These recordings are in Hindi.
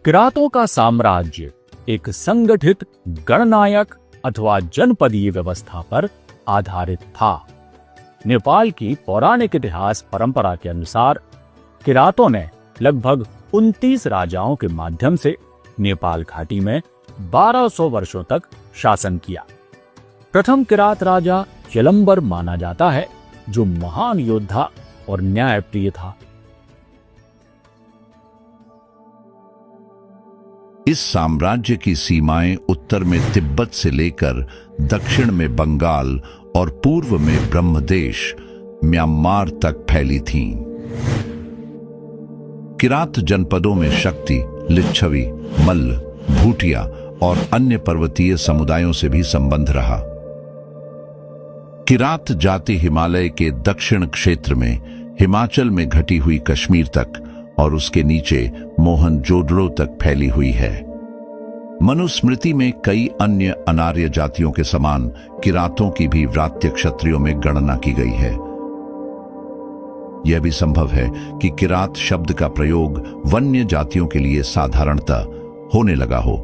किरातों का साम्राज्य एक संगठित गणनायक अथवा जनपदीय व्यवस्था पर आधारित था। नेपाल की पौराणिक इतिहास परंपरा के अनुसार किरातों ने लगभग 29 राजाओं के माध्यम से नेपाल घाटी में 1200 वर्षों तक शासन किया। प्रथम किरात राजा यलंबर माना जाता है, जो महान योद्धा और न्यायप्रिय था। इस साम्राज्य की सीमाएं उत्तर में तिब्बत से लेकर दक्षिण में बंगाल और पूर्व में ब्रह्मदेश म्यांमार तक फैली थीं। किरात जनपदों में शक्ति, लिच्छवी, मल्ल, भूटिया और अन्य पर्वतीय समुदायों से भी संबंध रहा। किरात जाति हिमालय के दक्षिण क्षेत्र में हिमाचल में घटी हुई कश्मीर तक और उसके नीचे मोहनजोदड़ो तक फैली हुई है। मनुस्मृति में कई अन्य अनार्य जातियों के समान किरातों की भी व्रात्य क्षत्रियों में गणना की गई है। यह भी संभव है कि किरात शब्द का प्रयोग वन्य जातियों के लिए साधारणतः होने लगा हो।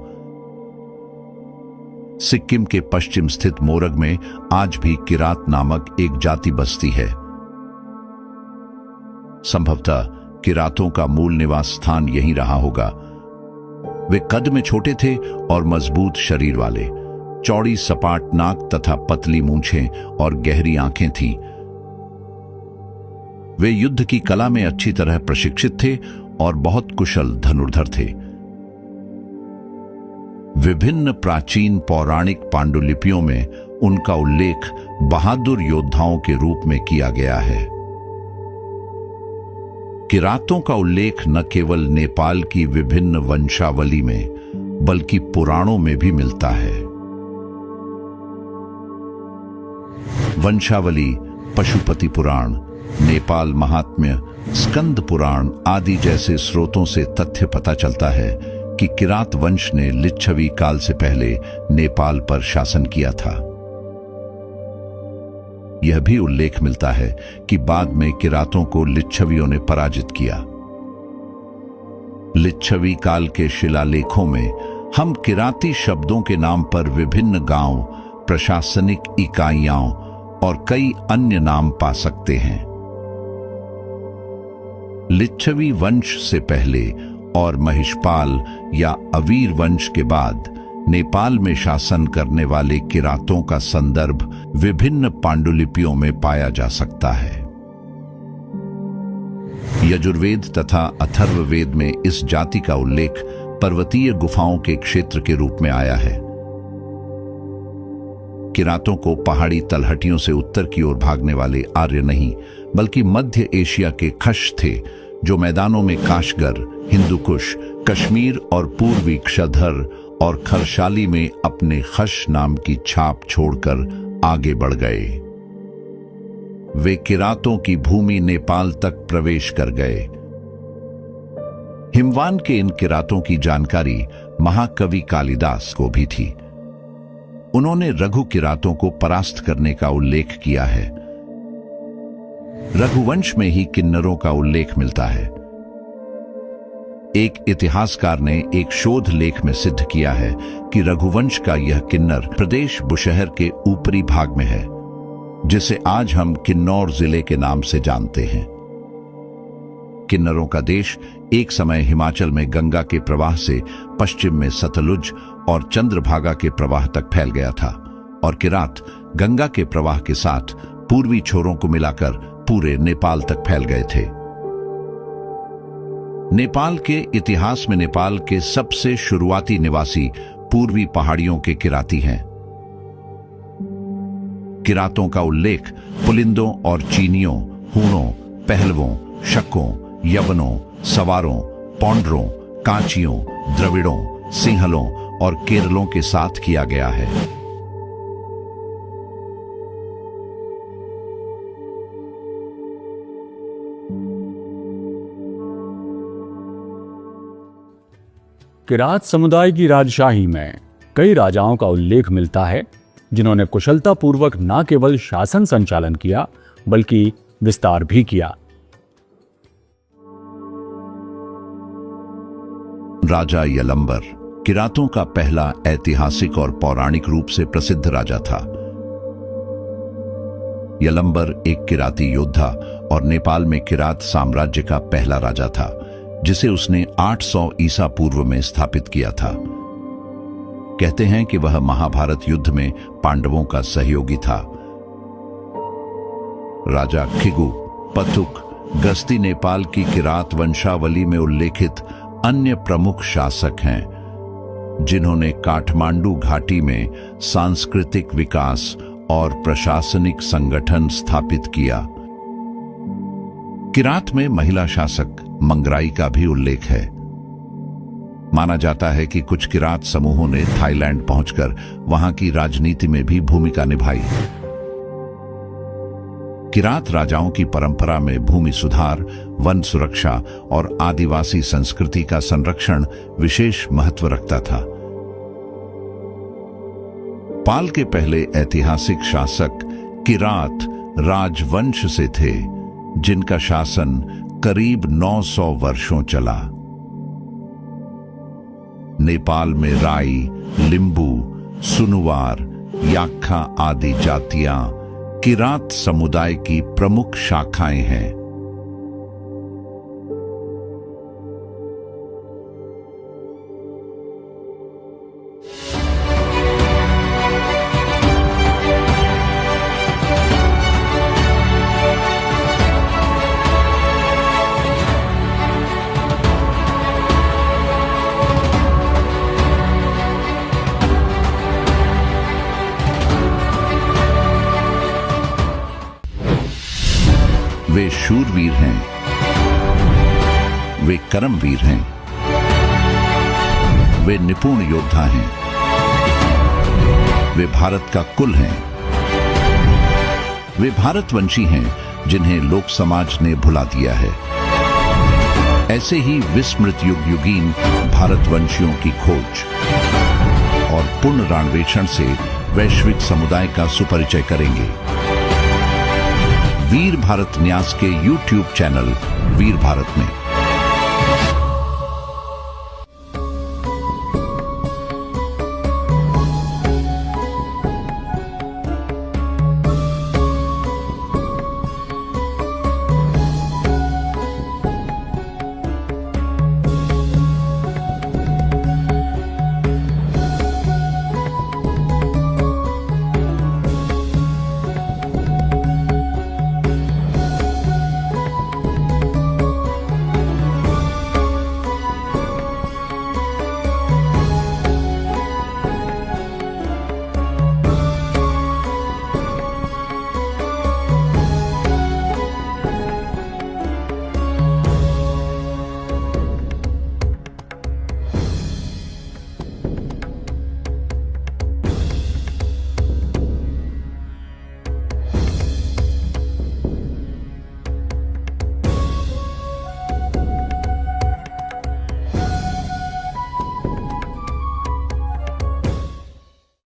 सिक्किम के पश्चिम स्थित मोरग में आज भी किरात नामक एक जाति बसती है। संभवतः किरातों का मूल निवास स्थान यहीं रहा होगा। वे कद में छोटे थे और मजबूत शरीर वाले, चौड़ी सपाट नाक तथा पतली मूंछें और गहरी आंखें थीं। वे युद्ध की कला में अच्छी तरह प्रशिक्षित थे और बहुत कुशल धनुर्धर थे। विभिन्न प्राचीन पौराणिक पांडुलिपियों में उनका उल्लेख बहादुर योद्धाओं के रूप में किया गया है। किरातों का उल्लेख न केवल नेपाल की विभिन्न वंशावली में बल्कि पुराणों में भी मिलता है। वंशावली, पशुपति पुराण, नेपाल महात्म्य, स्कंद पुराण आदि जैसे स्रोतों से तथ्य पता चलता है कि किरात वंश ने लिच्छवी काल से पहले नेपाल पर शासन किया था। यह भी उल्लेख मिलता है कि बाद में किरातों को लिच्छवियों ने पराजित किया। लिच्छवी काल के शिलालेखों में हम किराती शब्दों के नाम पर विभिन्न गांव, प्रशासनिक इकाइयां और कई अन्य नाम पा सकते हैं। लिच्छवी वंश से पहले और महिषपाल या अवीर वंश के बाद नेपाल में शासन करने वाले किरातों का संदर्भ विभिन्न पांडुलिपियों में पाया जा सकता है। यजुर्वेद तथा अथर्ववेद में इस जाति का उल्लेख पर्वतीय गुफाओं के क्षेत्र के रूप में आया है। किरातों को पहाड़ी तलहटियों से उत्तर की ओर भागने वाले आर्य नहीं, बल्कि मध्य एशिया के खश थे, जो मैदानों में काशगर, हिंदुकुश, कश्मीर और पूर्वी क्षधर और खरशाली में अपने खश नाम की छाप छोड़कर आगे बढ़ गए। वे किरातों की भूमि नेपाल तक प्रवेश कर गए। हिमवान के इन किरातों की जानकारी महाकवि कालिदास को भी थी। उन्होंने रघु किरातों को परास्त करने का उल्लेख किया है। रघुवंश में ही किन्नरों का उल्लेख मिलता है। एक इतिहासकार ने एक शोध लेख में सिद्ध किया है कि रघुवंश का यह किन्नर प्रदेश बुशहर के ऊपरी भाग में है, जिसे आज हम किन्नौर जिले के नाम से जानते हैं। किन्नरों का देश एक समय हिमाचल में गंगा के प्रवाह से पश्चिम में सतलुज और चंद्रभागा के प्रवाह तक फैल गया था, और किरात गंगा के प्रवाह के साथ पूर्वी छोरों को मिलाकर पूरे नेपाल तक फैल गए थे। नेपाल के इतिहास में नेपाल के सबसे शुरुआती निवासी पूर्वी पहाड़ियों के किराती हैं। किरातों का उल्लेख पुलिंदों और चीनियों, हूणों, पहलवों, शकों, यवनों, सवारों, पौंडरों, कांचियों, द्रविड़ों, सिंहलों और केरलों के साथ किया गया है। किरात समुदाय की राजशाही में कई राजाओं का उल्लेख मिलता है, जिन्होंने कुशलतापूर्वक न केवल शासन संचालन किया बल्कि विस्तार भी किया। राजा यलंबर किरातों का पहला ऐतिहासिक और पौराणिक रूप से प्रसिद्ध राजा था। यलंबर एक किराती योद्धा और नेपाल में किरात साम्राज्य का पहला राजा था, जिसे उसने 800 ईसा पूर्व में स्थापित किया था। कहते हैं कि वह महाभारत युद्ध में पांडवों का सहयोगी था। राजा खिगु पथुक गस्ती नेपाल की किरात वंशावली में उल्लेखित अन्य प्रमुख शासक हैं, जिन्होंने काठमांडू घाटी में सांस्कृतिक विकास और प्रशासनिक संगठन स्थापित किया। किरात में महिला शासक मंगराई का भी उल्लेख है। माना जाता है कि कुछ किरात समूहों ने थाईलैंड पहुंचकर वहां की राजनीति में भी भूमिका निभाई। किरात राजाओं की परंपरा में भूमि सुधार, वन सुरक्षा और आदिवासी संस्कृति का संरक्षण विशेष महत्व रखता था। पाल के पहले ऐतिहासिक शासक किरात राजवंश से थे, जिनका शासन करीब 900 वर्षों चला। नेपाल में राई, लिंबू, सुनुवार, याक्खा आदि जातियां किरात समुदाय की प्रमुख शाखाएं हैं। वे शूरवीर हैं, वे कर्मवीर हैं, वे निपुण योद्धा हैं, वे भारत का कुल हैं, वे भारतवंशी हैं जिन्हें लोक समाज ने भुला दिया है। ऐसे ही विस्मृत युग युगीन भारतवंशियों की खोज और पुनरान्वेषण से वैश्विक समुदाय का सुपरिचय करेंगे। वीर भारत न्यास के YouTube चैनल वीर भारत में।